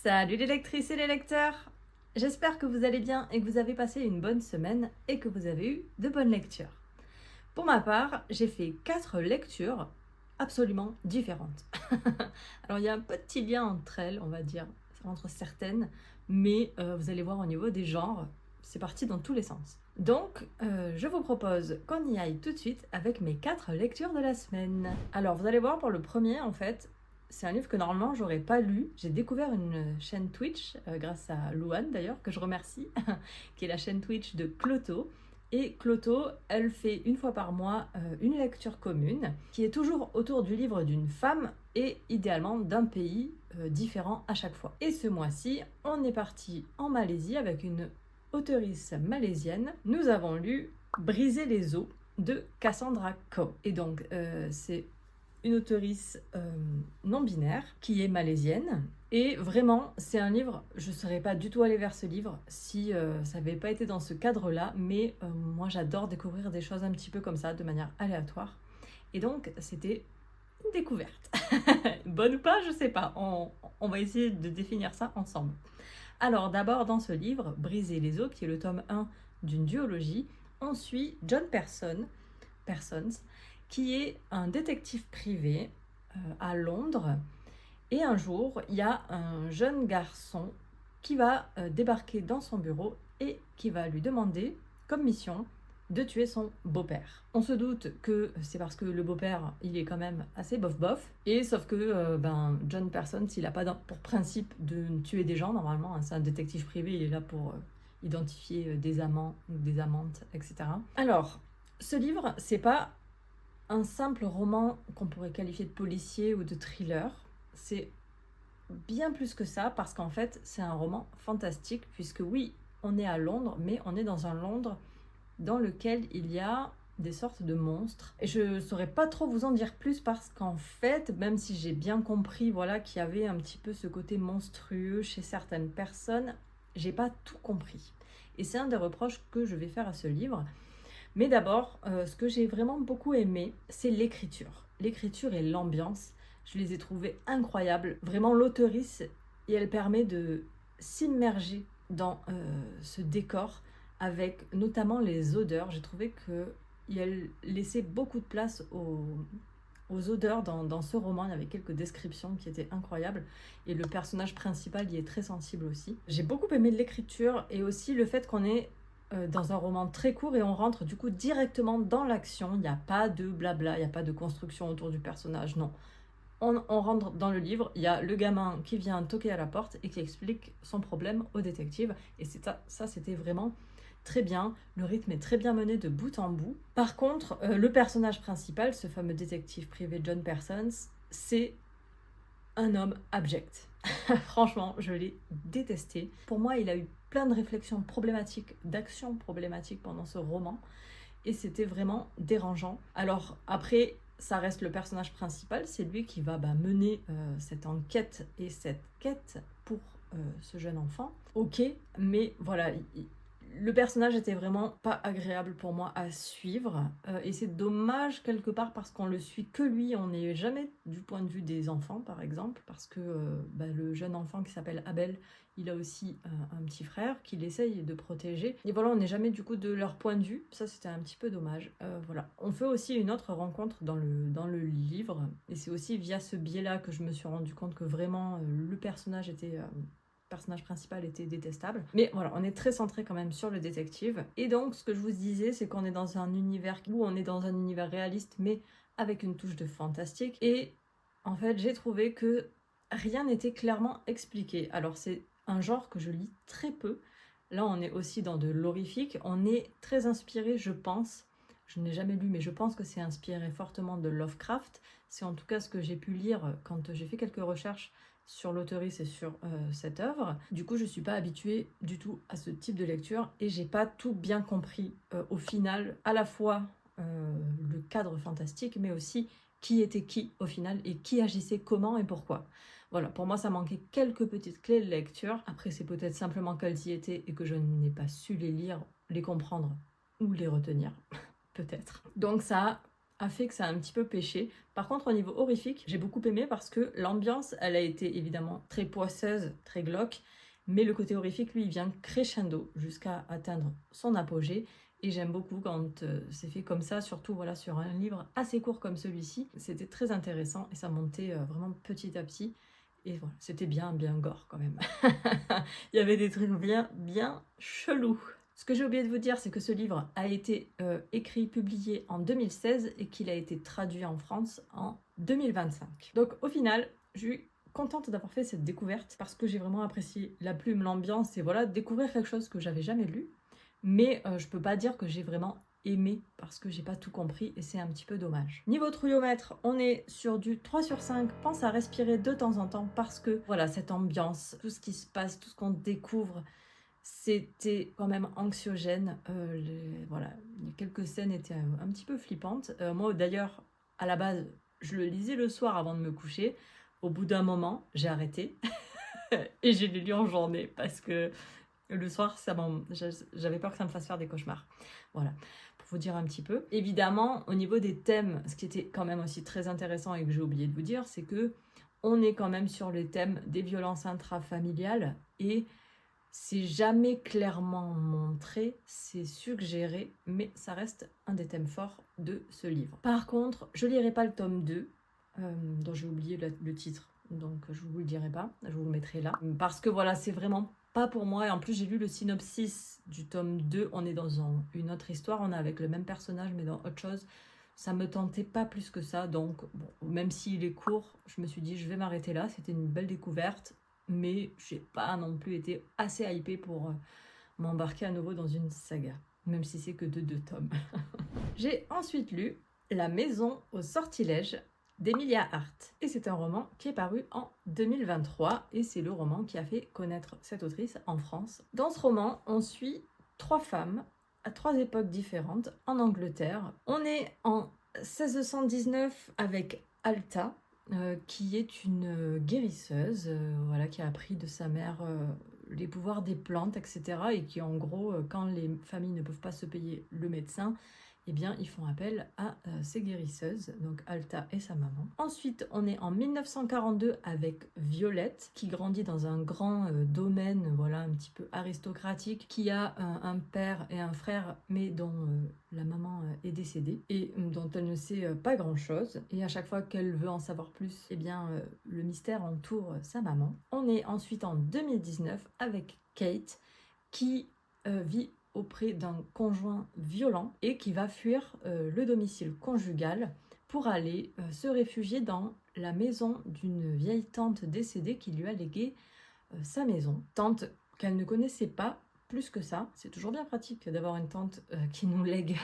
Salut les lectrices et les lecteurs! J'espère que vous allez bien et que vous avez passé une bonne semaine et que vous avez eu de bonnes lectures. Pour ma part, j'ai fait 4 lectures absolument différentes. Alors il y a un petit lien entre elles, on va dire, entre certaines, mais vous allez voir au niveau des genres, c'est parti dans tous les sens. Donc, je vous propose qu'on y aille tout de suite avec mes 4 lectures de la semaine. Alors, vous allez voir pour le premier, en fait, c'est un livre que normalement j'aurais pas lu. J'ai découvert une chaîne Twitch, grâce à Louane d'ailleurs, que je remercie, qui est la chaîne Twitch de Cloto. Et Cloto, elle fait une fois par mois une lecture commune qui est toujours autour du livre d'une femme et idéalement d'un pays différent à chaque fois. Et ce mois-ci, on est parti en Malaisie avec une auteurice malaisienne. Nous avons lu Briser les os de Cassandra Khaw. Et donc, c'est une auteurice non-binaire qui est malaisienne. Et vraiment, c'est un livre, je ne serais pas du tout allée vers ce livre si ça n'avait pas été dans ce cadre-là, mais moi j'adore découvrir des choses un petit peu comme ça, de manière aléatoire. Et donc, c'était une découverte. Bonne ou pas, je sais pas. On va essayer de définir ça ensemble. Alors, d'abord, dans ce livre, Briser les os, qui est le tome 1 d'une duologie, on suit John Persons, qui est un détective privé à Londres. Et un jour, il y a un jeune garçon qui va débarquer dans son bureau et qui va lui demander, comme mission, de tuer son beau-père. On se doute que c'est parce que le beau-père, il est quand même assez bof-bof. Et sauf que John Persons, il n'a pas pour principe de tuer des gens, normalement. Hein, c'est un détective privé, il est là pour identifier des amants ou des amantes, etc. Alors, ce livre, c'est pas un simple roman qu'on pourrait qualifier de policier ou de thriller. C'est bien plus que ça parce qu'en fait, c'est un roman fantastique puisque oui, on est à Londres, mais on est dans un Londres dans lequel il y a des sortes de monstres. Et je ne saurais pas trop vous en dire plus parce qu'en fait, même si j'ai bien compris voilà, qu'il y avait un petit peu ce côté monstrueux chez certaines personnes, j'ai pas tout compris. Et c'est un des reproches que je vais faire à ce livre. Mais d'abord, ce que j'ai vraiment beaucoup aimé, c'est l'écriture. L'écriture et l'ambiance, je les ai trouvées incroyables. Vraiment, l'auteurice, et elle permet de s'immerger dans ce décor avec notamment les odeurs. J'ai trouvé qu'elle laissait beaucoup de place aux odeurs dans ce roman. Il y avait quelques descriptions qui étaient incroyables et le personnage principal y est très sensible aussi. J'ai beaucoup aimé l'écriture et aussi le fait qu'on est dans un roman très court et on rentre du coup directement dans l'action. Il n'y a pas de blabla, il n'y a pas de construction autour du personnage, non. On rentre dans le livre, il y a le gamin qui vient toquer à la porte et qui explique son problème au détective. Et ça c'était vraiment très bien. Le rythme est très bien mené de bout en bout. Par contre, le personnage principal, ce fameux détective privé John Persons, c'est un homme abject. Franchement, je l'ai détesté. Pour moi, il a eu plein de réflexions problématiques, d'actions problématiques pendant ce roman. Et c'était vraiment dérangeant. Alors après, ça reste le personnage principal. C'est lui qui va mener cette enquête et cette quête pour ce jeune enfant. Ok, mais voilà, le personnage était vraiment pas agréable pour moi à suivre et c'est dommage quelque part parce qu'on le suit que lui, on n'est jamais du point de vue des enfants par exemple parce que le jeune enfant qui s'appelle Abel, il a aussi un petit frère qu'il essaye de protéger et voilà, on n'est jamais du coup de leur point de vue, ça c'était un petit peu dommage. Voilà, on fait aussi une autre rencontre dans le livre et c'est aussi via ce biais là que je me suis rendu compte que vraiment le personnage principal était détestable. Mais voilà, on est très centré quand même sur le détective. Et donc, ce que je vous disais, c'est qu'on est dans un univers où on est dans un univers réaliste, mais avec une touche de fantastique. Et en fait, j'ai trouvé que rien n'était clairement expliqué. Alors, c'est un genre que je lis très peu. Là, on est aussi dans de l'horrifique. On est très inspiré, je pense. Je n'ai jamais lu, mais je pense que c'est inspiré fortement de Lovecraft. C'est en tout cas ce que j'ai pu lire quand j'ai fait quelques recherches sur l'auteurice et sur cette œuvre. Du coup, je suis pas habituée du tout à ce type de lecture et j'ai pas tout bien compris au final, à la fois le cadre fantastique, mais aussi qui était qui au final et qui agissait comment et pourquoi. Voilà, pour moi, ça manquait quelques petites clés de lecture. Après, c'est peut-être simplement qu'elles y étaient et que je n'ai pas su les lire, les comprendre ou les retenir, peut-être. Donc ça a fait que ça a un petit peu pêché. Par contre, au niveau horrifique, j'ai beaucoup aimé parce que l'ambiance, elle a été évidemment très poisseuse, très glauque, mais le côté horrifique, lui, il vient crescendo jusqu'à atteindre son apogée. Et j'aime beaucoup quand c'est fait comme ça, surtout voilà, sur un livre assez court comme celui-ci. C'était très intéressant et ça montait vraiment petit à petit. Et voilà, c'était bien gore quand même. Il y avait des trucs bien chelous. Ce que j'ai oublié de vous dire, c'est que ce livre a été écrit, publié en 2016 et qu'il a été traduit en France en 2025. Donc au final, je suis contente d'avoir fait cette découverte parce que j'ai vraiment apprécié la plume, l'ambiance et voilà, découvrir quelque chose que j'avais jamais lu. Mais je peux pas dire que j'ai vraiment aimé parce que j'ai pas tout compris et c'est un petit peu dommage. Niveau trouillomètre, on est sur du 3 sur 5. Pense à respirer de temps en temps parce que voilà, cette ambiance, tout ce qui se passe, tout ce qu'on découvre, c'était quand même anxiogène. Voilà, quelques scènes étaient un petit peu flippantes. Moi d'ailleurs, à la base, je le lisais le soir avant de me coucher. Au bout d'un moment, j'ai arrêté et j'ai lu en journée parce que le soir, j'avais peur que ça me fasse faire des cauchemars. Voilà, pour vous dire un petit peu. Évidemment, au niveau des thèmes, ce qui était quand même aussi très intéressant et que j'ai oublié de vous dire, c'est que on est quand même sur les thèmes des violences intrafamiliales et c'est jamais clairement montré, c'est suggéré, mais ça reste un des thèmes forts de ce livre. Par contre, je lirai pas le tome 2, dont j'ai oublié le titre, donc je vous le dirai pas, je vous le mettrai là. Parce que voilà, c'est vraiment pas pour moi, et en plus j'ai lu le synopsis du tome 2, on est dans une autre histoire, on est avec le même personnage mais dans autre chose. Ça me tentait pas plus que ça, donc bon, même s'il est court, je me suis dit je vais m'arrêter là, c'était une belle découverte. Mais j'ai pas non plus été assez hypée pour m'embarquer à nouveau dans une saga, même si c'est que de 2 tomes. J'ai ensuite lu La maison au sortilège d'Emilia Hart. Et c'est un roman qui est paru en 2023 et c'est le roman qui a fait connaître cette autrice en France. Dans ce roman, on suit 3 femmes à 3 époques différentes en Angleterre. On est en 1619 avec Alta, qui est une guérisseuse, voilà, qui a appris de sa mère les pouvoirs des plantes, etc. Et qui, en gros, quand les familles ne peuvent pas se payer le médecin, eh bien, ils font appel à ces guérisseuses, donc Alta et sa maman. Ensuite, on est en 1942 avec Violette, qui grandit dans un grand domaine, voilà, un petit peu aristocratique, qui a un père et un frère, mais dont la maman est décédée, et dont elle ne sait pas grand-chose. Et à chaque fois qu'elle veut en savoir plus, eh bien, le mystère entoure sa maman. On est ensuite en 2019 avec Kate, qui vit auprès d'un conjoint violent et qui va fuir le domicile conjugal pour aller se réfugier dans la maison d'une vieille tante décédée qui lui a légué sa maison. Tante qu'elle ne connaissait pas plus que ça. C'est toujours bien pratique d'avoir une tante qui nous lègue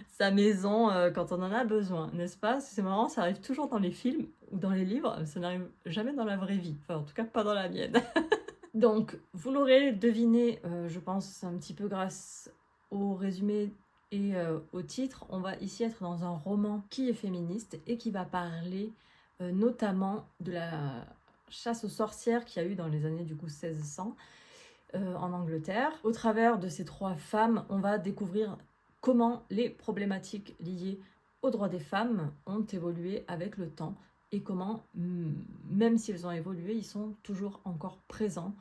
sa maison quand on en a besoin, n'est-ce pas? C'est marrant, ça arrive toujours dans les films ou dans les livres, ça n'arrive jamais dans la vraie vie. Enfin, en tout cas, pas dans la mienne. Donc, vous l'aurez deviné, je pense, un petit peu grâce au résumé et au titre, on va ici être dans un roman qui est féministe et qui va parler notamment de la chasse aux sorcières qu'il y a eu dans les années du coup 1600 en Angleterre. Au travers de ces 3 femmes, on va découvrir comment les problématiques liées aux droits des femmes ont évolué avec le temps et comment, même s'ils ont évolué, ils sont toujours encore présents.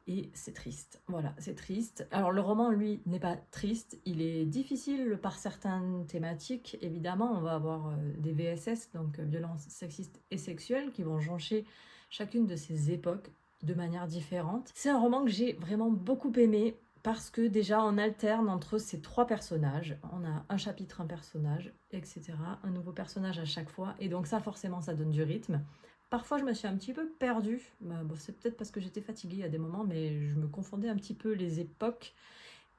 Et c'est triste. Voilà, c'est triste. Alors le roman, lui, n'est pas triste. Il est difficile par certaines thématiques. Évidemment, on va avoir des VSS, donc violences sexistes et sexuelles, qui vont joncher chacune de ces époques de manière différente. C'est un roman que j'ai vraiment beaucoup aimé parce que déjà on alterne entre ces 3 personnages. On a un chapitre, un personnage, etc. Un nouveau personnage à chaque fois. Et donc ça, forcément, ça donne du rythme. Parfois, je me suis un petit peu perdue. Bon, c'est peut-être parce que j'étais fatiguée à des moments, mais je me confondais un petit peu les époques.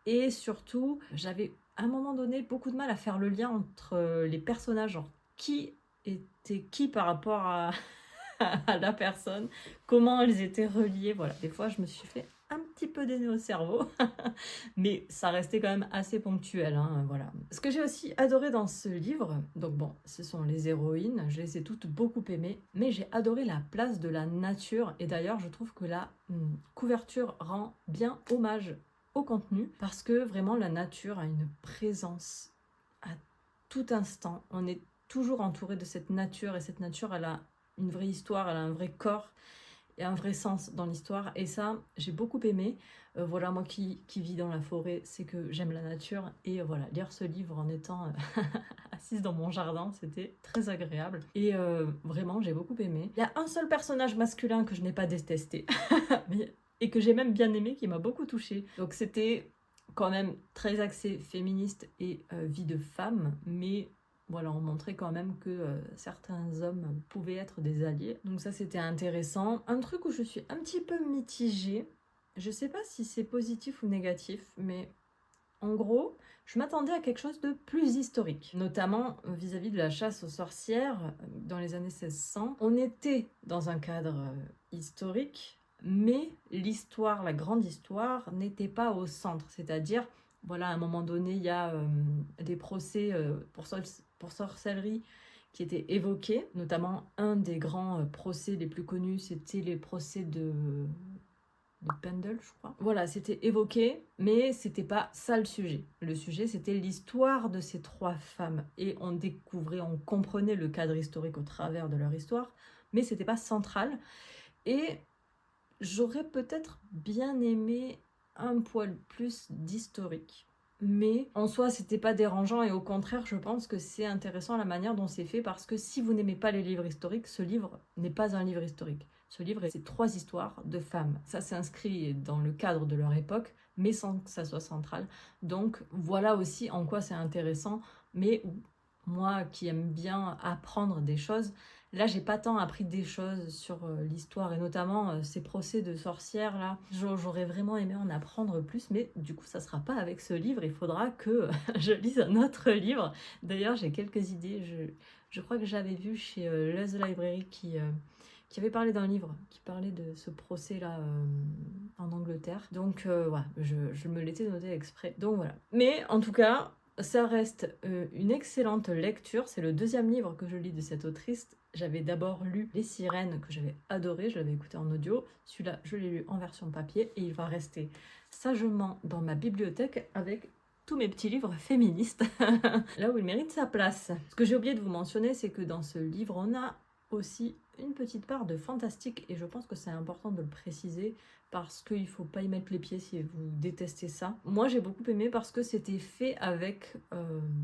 Et surtout, j'avais à un moment donné beaucoup de mal à faire le lien entre les personnages, genre qui était qui par rapport à, à la personne, comment elles étaient reliées. Voilà, des fois, je me suis fait un petit peu des nœuds au cerveau, mais ça restait quand même assez ponctuel, hein, voilà. Ce que j'ai aussi adoré dans ce livre, donc bon, ce sont les héroïnes, je les ai toutes beaucoup aimées, mais j'ai adoré la place de la nature, et d'ailleurs je trouve que la couverture rend bien hommage au contenu, parce que vraiment la nature a une présence à tout instant. On est toujours entouré de cette nature et cette nature, elle a une vraie histoire, elle a un vrai corps et un vrai sens dans l'histoire. Et ça, j'ai beaucoup aimé. Voilà, moi qui vis dans la forêt, c'est que j'aime la nature. Et voilà, lire ce livre en étant assise dans mon jardin, c'était très agréable. Et vraiment, j'ai beaucoup aimé. Il y a un seul personnage masculin que je n'ai pas détesté. Et que j'ai même bien aimé, qui m'a beaucoup touchée. Donc c'était quand même très axé féministe et vie de femme, mais voilà, on montrait quand même que certains hommes pouvaient être des alliés. Donc ça, c'était intéressant. Un truc où je suis un petit peu mitigée, je sais pas si c'est positif ou négatif, mais en gros, je m'attendais à quelque chose de plus historique, notamment vis-à-vis de la chasse aux sorcières dans les années 1600. On était dans un cadre historique, mais l'histoire, la grande histoire, n'était pas au centre. C'est-à-dire, voilà, à un moment donné, il y a des procès pour sorcellerie qui étaient évoqués, notamment un des grands procès les plus connus, c'était les procès de Pendle, je crois. Voilà, c'était évoqué, mais c'était pas ça le sujet. Le sujet, c'était l'histoire de ces trois femmes. Et on découvrait, on comprenait le cadre historique au travers de leur histoire, mais c'était pas central. Et j'aurais peut-être bien aimé un poil plus d'historique. Mais en soi, c'était pas dérangeant et au contraire, je pense que c'est intéressant la manière dont c'est fait parce que si vous n'aimez pas les livres historiques, ce livre n'est pas un livre historique. Ce livre, c'est trois histoires de femmes. Ça s'inscrit dans le cadre de leur époque, mais sans que ça soit central. Donc voilà aussi en quoi c'est intéressant, mais moi qui aime bien apprendre des choses, là j'ai pas tant appris des choses sur l'histoire et notamment ces procès de sorcières là. J'aurais vraiment aimé en apprendre plus, mais du coup ça sera pas avec ce livre, il faudra que je lise un autre livre. D'ailleurs j'ai quelques idées, je crois que j'avais vu chez Les Library qui avait parlé d'un livre qui parlait de ce procès-là en Angleterre. Donc voilà, je me l'étais noté exprès. Donc voilà. Mais en tout cas, ça reste une excellente lecture. C'est le deuxième livre que je lis de cette autrice. J'avais d'abord lu Les Sirènes, que j'avais adoré, je l'avais écouté en audio. Celui-là, je l'ai lu en version papier et il va rester sagement dans ma bibliothèque avec tous mes petits livres féministes, là où il mérite sa place. Ce que j'ai oublié de vous mentionner, c'est que dans ce livre, on a aussi une petite part de fantastique et je pense que c'est important de le préciser parce qu'il ne faut pas y mettre les pieds si vous détestez ça. Moi j'ai beaucoup aimé parce que c'était fait avec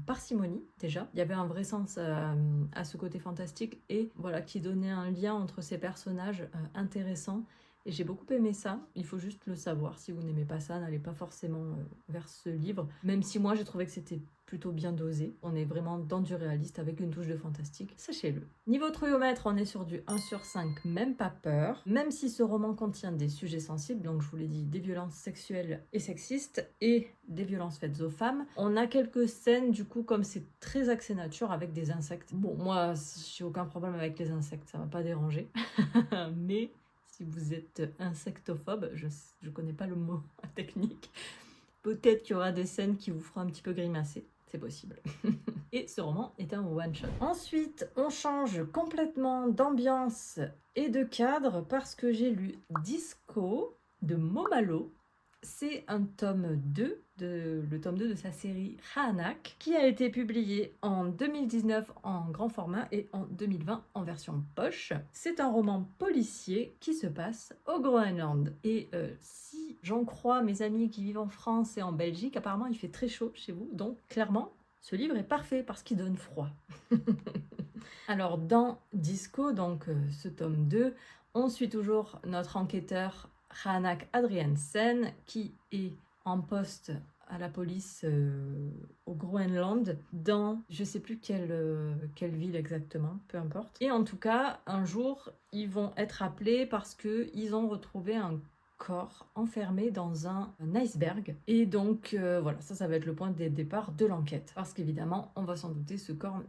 parcimonie déjà. Il y avait un vrai sens à ce côté fantastique et voilà qui donnait un lien entre ces personnages intéressants. Et j'ai beaucoup aimé ça, il faut juste le savoir. Si vous n'aimez pas ça, n'allez pas forcément vers ce livre. Même si moi j'ai trouvé que c'était plutôt bien dosé. On est vraiment dans du réaliste avec une touche de fantastique, sachez-le. Niveau trouillomètre, on est sur du 1 sur 5, même pas peur. Même si ce roman contient des sujets sensibles, donc je vous l'ai dit, des violences sexuelles et sexistes et des violences faites aux femmes. On a quelques scènes, du coup, comme c'est très axé nature avec des insectes. Bon, moi, j'ai aucun problème avec les insectes, ça m'a pas dérangé. Mais si vous êtes insectophobe, je connais pas le mot technique, peut-être qu'il y aura des scènes qui vous feront un petit peu grimacer, c'est possible. Et ce roman est un one-shot. Ensuite, on change complètement d'ambiance et de cadre parce que j'ai lu Disco de Momalo. C'est un tome 2, le tome 2 de sa série Haanak, qui a été publié en 2019 en grand format et en 2020 en version poche. C'est un roman policier qui se passe au Groenland. Et si j'en crois mes amis qui vivent en France et en Belgique, apparemment il fait très chaud chez vous, donc clairement, ce livre est parfait parce qu'il donne froid. Alors dans Disco, donc ce tome 2, on suit toujours notre enquêteur Haanak Adriansen qui est en poste à la police au Groenland dans je sais plus quelle ville exactement, peu importe. Et en tout cas, un jour, ils vont être appelés parce qu'ils ont retrouvé un corps enfermé dans un iceberg. Et donc voilà, ça va être le point de départ de l'enquête. Parce qu'évidemment, on va s'en douter, ce corps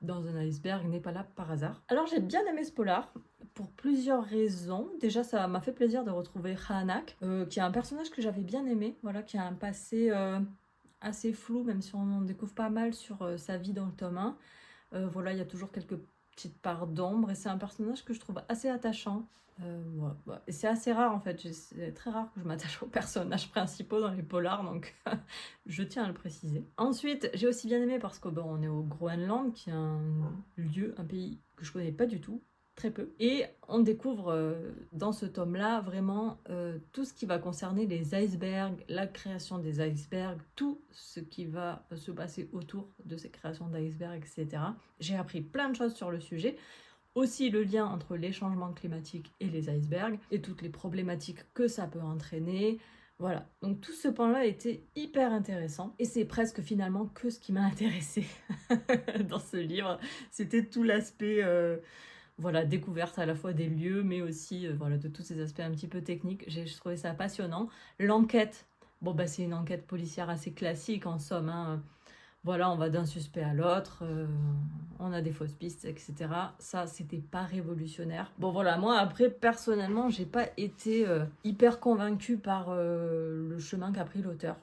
dans un iceberg n'est pas là par hasard. Alors j'ai bien aimé ce polar pour plusieurs raisons. Déjà ça m'a fait plaisir de retrouver Haanak, qui est un personnage que j'avais bien aimé, voilà, qui a un passé assez flou, même si on en découvre pas mal sur sa vie dans le tome 1. Voilà, il y a toujours quelques petite part d'ombre, et c'est un personnage que je trouve assez attachant. Voilà. Et c'est assez rare en fait, c'est très rare que je m'attache aux personnages principaux dans les polars, donc je tiens à le préciser. Ensuite, j'ai aussi bien aimé parce que bon, on est au Groenland, qui est un lieu, un pays que je connais pas du tout, très peu. Et on découvre dans ce tome-là vraiment tout ce qui va concerner les icebergs, la création des icebergs, tout ce qui va se passer autour de ces créations d'icebergs, etc. J'ai appris plein de choses sur le sujet. Aussi le lien entre les changements climatiques et les icebergs et toutes les problématiques que ça peut entraîner. Voilà, donc tout ce pan-là était hyper intéressant et c'est presque finalement que ce qui m'a intéressé dans ce livre. C'était tout l'aspect voilà, découverte à la fois des lieux mais aussi voilà, de tous ces aspects un petit peu techniques. J'ai trouvé ça passionnant. L'enquête, bon bah c'est une enquête policière assez classique en somme, hein. Voilà, on va d'un suspect à l'autre, on a des fausses pistes, etc. Ça, c'était pas révolutionnaire. Bon voilà, moi après, personnellement, j'ai pas été hyper convaincue par le chemin qu'a pris l'auteur.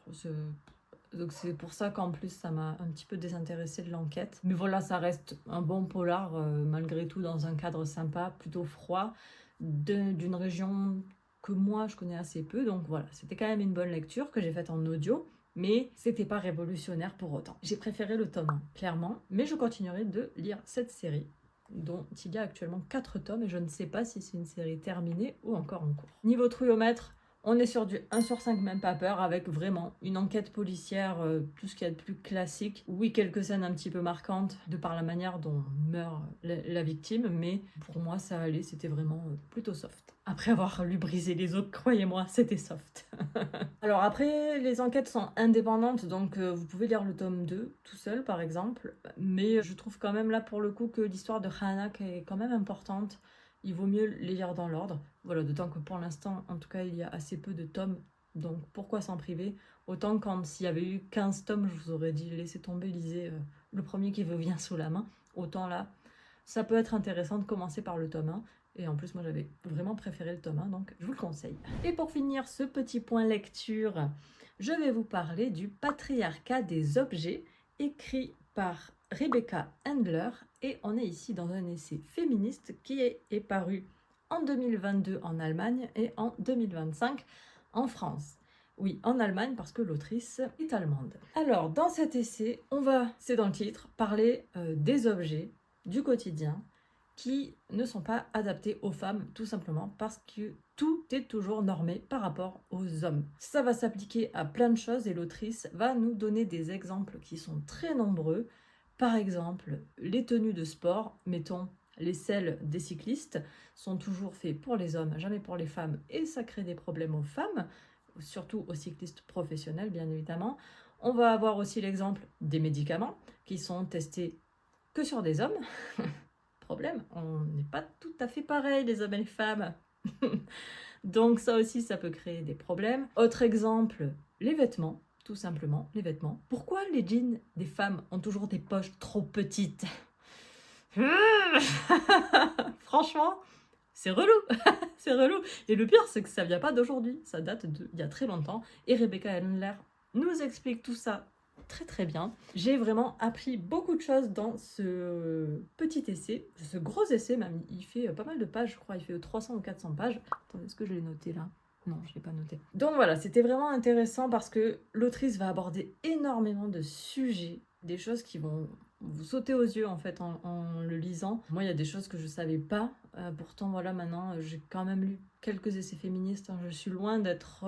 Donc c'est pour ça qu'en plus, ça m'a un petit peu désintéressée de l'enquête. Mais voilà, ça reste un bon polar, malgré tout, dans un cadre sympa, plutôt froid, d'une région que moi, je connais assez peu. Donc voilà, c'était quand même une bonne lecture que j'ai faite en audio. Mais c'était pas révolutionnaire pour autant. J'ai préféré le tome 1, clairement, mais je continuerai de lire cette série, dont il y a actuellement 4 tomes, et je ne sais pas si c'est une série terminée ou encore en cours. Niveau trouillomètre, on est sur du 1 sur 5 même pas peur, avec vraiment une enquête policière, tout ce qu'il y a de plus classique. Oui, quelques scènes un petit peu marquantes, de par la manière dont meurt la victime, mais pour moi ça allait, c'était vraiment plutôt soft. Après avoir lu Briser les autres, croyez-moi, c'était soft. Alors après, les enquêtes sont indépendantes, donc vous pouvez lire le tome 2 tout seul par exemple, mais je trouve quand même là pour le coup que l'histoire de Hanak est quand même importante. Il vaut mieux les lire dans l'ordre. Voilà, d'autant que pour l'instant, en tout cas, il y a assez peu de tomes, donc pourquoi s'en priver? Autant quand s'il y avait eu 15 tomes, je vous aurais dit laissez tomber, lisez le premier qui vous vient sous la main. Autant là, ça peut être intéressant de commencer par le tome 1. Et en plus, moi, j'avais vraiment préféré le tome 1, donc je vous le conseille. Et pour finir ce petit point lecture, je vais vous parler du patriarcat des objets, écrit par Rebecca Handler. Et on est ici dans un essai féministe qui est paru en 2022 en Allemagne et en 2025 en France. Oui, en Allemagne parce que l'autrice est allemande. Alors, dans cet essai, on va, c'est dans le titre, parler des objets du quotidien qui ne sont pas adaptés aux femmes, tout simplement parce que tout est toujours normé par rapport aux hommes. Ça va s'appliquer à plein de choses et l'autrice va nous donner des exemples qui sont très nombreux. Par exemple, les tenues de sport, mettons les selles des cyclistes, sont toujours faits pour les hommes, jamais pour les femmes, et ça crée des problèmes aux femmes, surtout aux cyclistes professionnels, bien évidemment. On va avoir aussi l'exemple des médicaments qui sont testés que sur des hommes. Problème, on n'est pas tout à fait pareil, les hommes et les femmes. Donc ça aussi, ça peut créer des problèmes. Autre exemple, les vêtements, tout simplement, les vêtements. Pourquoi les jeans des femmes ont toujours des poches trop petites? Franchement, c'est relou, c'est relou. Et le pire, c'est que ça vient pas d'aujourd'hui, ça date d'il y a très longtemps. Et Rebecca Handler nous explique tout ça très très bien. J'ai vraiment appris beaucoup de choses dans ce petit essai, ce gros essai même. Il fait pas mal de pages, je crois, il fait 300 ou 400 pages. Attendez, est-ce que je l'ai noté là? Non, je ne l'ai pas noté. Donc voilà, c'était vraiment intéressant parce que l'autrice va aborder énormément de sujets, des choses qui vont vous sauter aux yeux en fait en le lisant. Moi, il y a des choses que je ne savais pas. Pourtant, voilà, maintenant, j'ai quand même lu quelques essais féministes. Hein. Je suis loin d'être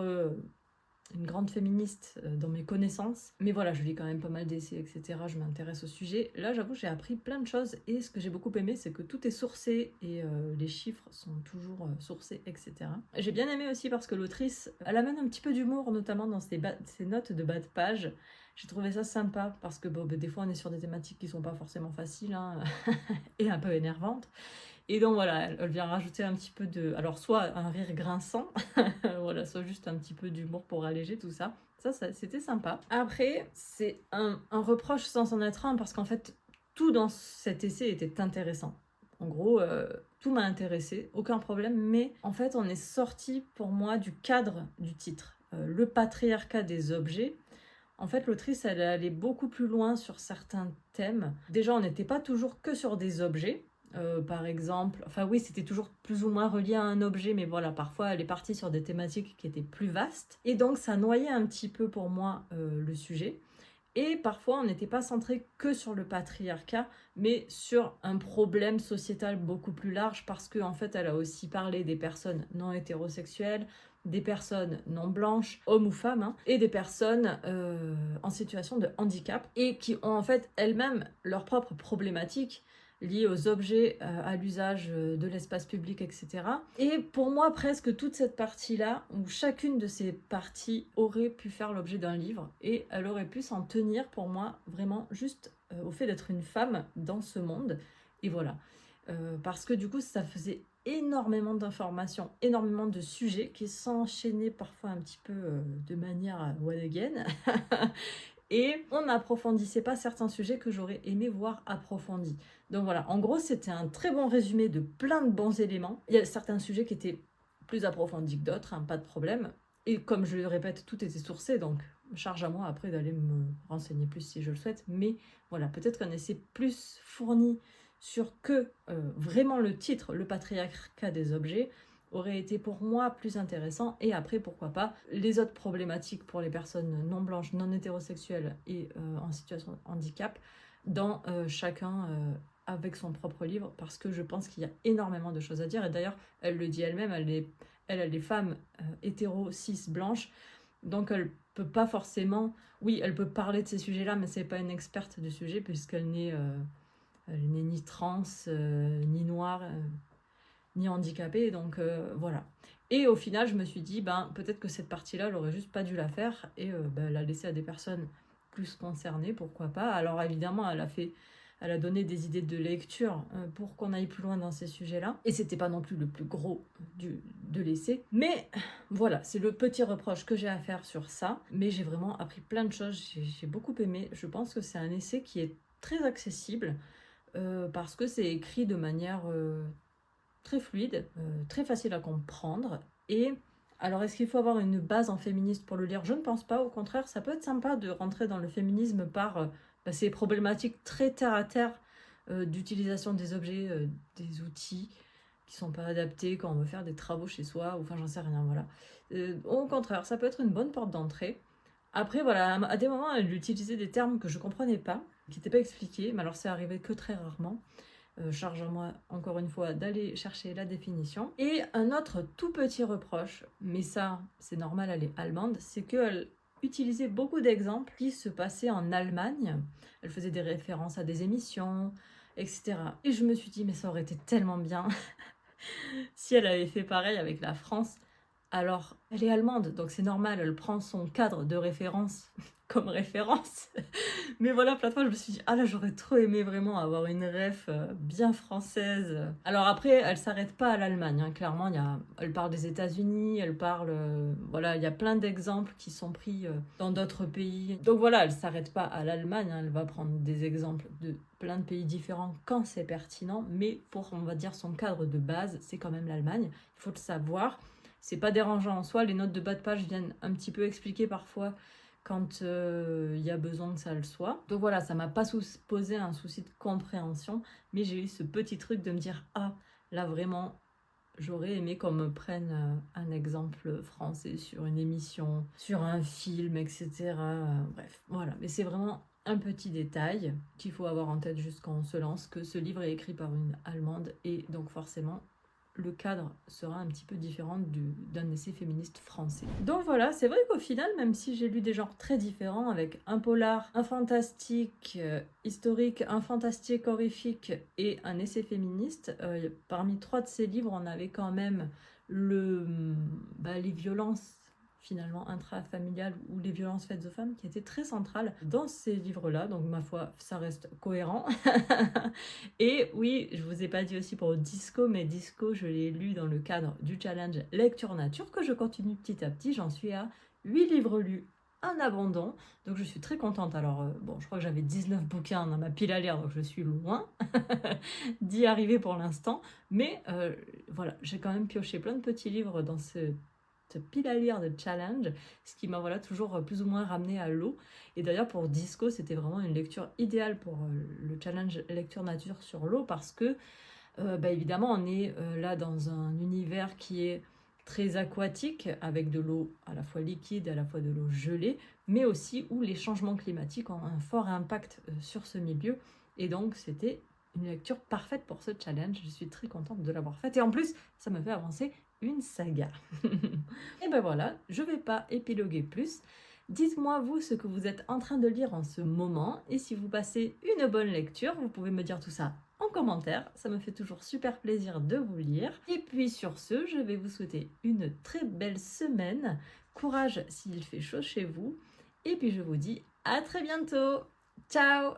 une grande féministe dans mes connaissances. Mais voilà, je lis quand même pas mal d'essais, etc. Je m'intéresse au sujet. Là, j'avoue, j'ai appris plein de choses. Et ce que j'ai beaucoup aimé, c'est que tout est sourcé et les chiffres sont toujours sourcés, etc. J'ai bien aimé aussi parce que l'autrice, elle amène un petit peu d'humour, notamment dans ses notes de bas de page. J'ai trouvé ça sympa parce que bon, des fois, on est sur des thématiques qui sont pas forcément faciles hein, et un peu énervantes. Et donc voilà, elle vient rajouter un petit peu de... Alors soit un rire grinçant, voilà, soit juste un petit peu d'humour pour alléger tout ça. Ça c'était sympa. Après, c'est un reproche sans en être un, parce qu'en fait, tout dans cet essai était intéressant. En gros, tout m'a intéressé, aucun problème, mais en fait, on est sorti pour moi du cadre du titre. Le patriarcat des objets. En fait, l'autrice, elle allait beaucoup plus loin sur certains thèmes. Déjà, on n'était pas toujours que sur des objets. Par exemple, enfin oui, c'était toujours plus ou moins relié à un objet, mais voilà, parfois elle est partie sur des thématiques qui étaient plus vastes. Et donc ça noyait un petit peu pour moi le sujet. Et parfois, on n'était pas centré que sur le patriarcat, mais sur un problème sociétal beaucoup plus large, parce qu'en fait, elle a aussi parlé des personnes non hétérosexuelles, des personnes non blanches, hommes ou femmes, hein, et des personnes en situation de handicap, et qui ont en fait elles-mêmes leurs propres problématiques liées aux objets, à l'usage de l'espace public, etc. Et pour moi, presque toute cette partie-là, où chacune de ces parties aurait pu faire l'objet d'un livre, et elle aurait pu s'en tenir, pour moi, vraiment juste au fait d'être une femme dans ce monde. Et voilà. Parce que du coup, ça faisait énormément d'informations, énormément de sujets qui s'enchaînaient parfois un petit peu de manière one again. Et on n'approfondissait pas certains sujets que j'aurais aimé voir approfondis. Donc voilà, en gros, c'était un très bon résumé de plein de bons éléments. Il y a certains sujets qui étaient plus approfondis que d'autres, hein, pas de problème. Et comme je le répète, tout était sourcé, donc charge à moi après d'aller me renseigner plus si je le souhaite. Mais voilà, peut-être qu'on essaie plus fourni sur que vraiment le titre, le patriarcat des objets, aurait été pour moi plus intéressant. Et après, pourquoi pas, les autres problématiques pour les personnes non blanches, non hétérosexuelles et en situation de handicap, dans chacun avec son propre livre, parce que je pense qu'il y a énormément de choses à dire. Et d'ailleurs, elle le dit elle-même, elle est femme hétéro, cis, blanche, donc elle peut pas forcément... Oui, elle peut parler de ces sujets-là, mais c'est pas une experte du sujet, puisqu'elle elle n'est ni trans, ni noire, ni handicapée, donc voilà. Et au final, je me suis dit, ben, peut-être que cette partie-là, elle aurait juste pas dû la faire, et ben, la laisser à des personnes plus concernées, pourquoi pas. Alors évidemment, elle a donné des idées de lecture pour qu'on aille plus loin dans ces sujets-là. Et c'était pas non plus le plus gros de l'essai. Mais voilà, c'est le petit reproche que j'ai à faire sur ça. Mais j'ai vraiment appris plein de choses, j'ai beaucoup aimé. Je pense que c'est un essai qui est très accessible parce que c'est écrit de manière très fluide, très facile à comprendre. Et alors, est-ce qu'il faut avoir une base en féministe pour le lire? Je ne pense pas. Au contraire, ça peut être sympa de rentrer dans le féminisme par ces problématiques très terre-à-terre d'utilisation des objets, des outils qui sont pas adaptés quand on veut faire des travaux chez soi, ou enfin j'en sais rien, voilà. Au contraire, ça peut être une bonne porte d'entrée. Après, voilà, à des moments, elle utilisait des termes que je comprenais pas, qui n'étaient pas expliqués, mais alors c'est arrivé que très rarement. Charge à moi, encore une fois, d'aller chercher la définition. Et un autre tout petit reproche, mais ça, c'est normal, elle est allemande, c'est qu'elle utilisait beaucoup d'exemples qui se passaient en Allemagne. Elle faisait des références à des émissions, etc. Et je me suis dit, mais ça aurait été tellement bien si elle avait fait pareil avec la France. Alors, elle est allemande, donc c'est normal, elle prend son cadre de référence comme référence. Mais voilà, plein de fois, je me suis dit, ah là, j'aurais trop aimé vraiment avoir une ref bien française. Alors après, elle s'arrête pas à l'Allemagne, hein. Clairement, elle parle des États-Unis, elle parle... voilà, il y a plein d'exemples qui sont pris dans d'autres pays. Donc voilà, elle s'arrête pas à l'Allemagne, hein. Elle va prendre des exemples de plein de pays différents quand c'est pertinent, mais pour, on va dire, son cadre de base, c'est quand même l'Allemagne. Il faut le savoir. C'est pas dérangeant en soi, les notes de bas de page viennent un petit peu expliquer parfois quand il y a besoin que ça le soit. Donc voilà, ça m'a pas posé un souci de compréhension, mais j'ai eu ce petit truc de me dire, ah, là vraiment, j'aurais aimé qu'on me prenne un exemple français sur une émission, sur un film, etc. Bref, voilà, mais c'est vraiment un petit détail qu'il faut avoir en tête juste quand on se lance, que ce livre est écrit par une Allemande, et donc forcément, le cadre sera un petit peu différent d'un essai féministe français. Donc voilà, c'est vrai qu'au final, même si j'ai lu des genres très différents, avec un polar, un fantastique historique, un fantastique horrifique et un essai féministe, parmi 3 de ces livres, on avait quand même les violences finalement intrafamiliales ou les violences faites aux femmes qui étaient très centrales dans ces livres-là, donc ma foi, ça reste cohérent. Et oui, je vous ai pas dit aussi pour Disco, mais Disco, je l'ai lu dans le cadre du challenge Lecture Nature, que je continue petit à petit, j'en suis à 8 livres lus, un abandon, donc je suis très contente. Alors bon, je crois que j'avais 19 bouquins dans ma pile à lire, donc je suis loin d'y arriver pour l'instant, mais voilà, j'ai quand même pioché plein de petits livres dans cette pile à lire de challenge, ce qui m'a voilà, toujours plus ou moins ramené à l'eau. Et d'ailleurs pour Disco, c'était vraiment une lecture idéale pour le challenge lecture nature sur l'eau, parce que Évidemment, on est là dans un univers qui est très aquatique, avec de l'eau à la fois liquide, à la fois de l'eau gelée, mais aussi où les changements climatiques ont un fort impact sur ce milieu. Et donc, c'était une lecture parfaite pour ce challenge. Je suis très contente de l'avoir faite. Et en plus, ça me fait avancer une saga. Et ben voilà, je ne vais pas épiloguer plus. Dites-moi vous ce que vous êtes en train de lire en ce moment et si vous passez une bonne lecture, vous pouvez me dire tout ça en commentaire, ça me fait toujours super plaisir de vous lire. Et puis sur ce, je vais vous souhaiter une très belle semaine, courage s'il fait chaud chez vous, et puis je vous dis à très bientôt. Ciao!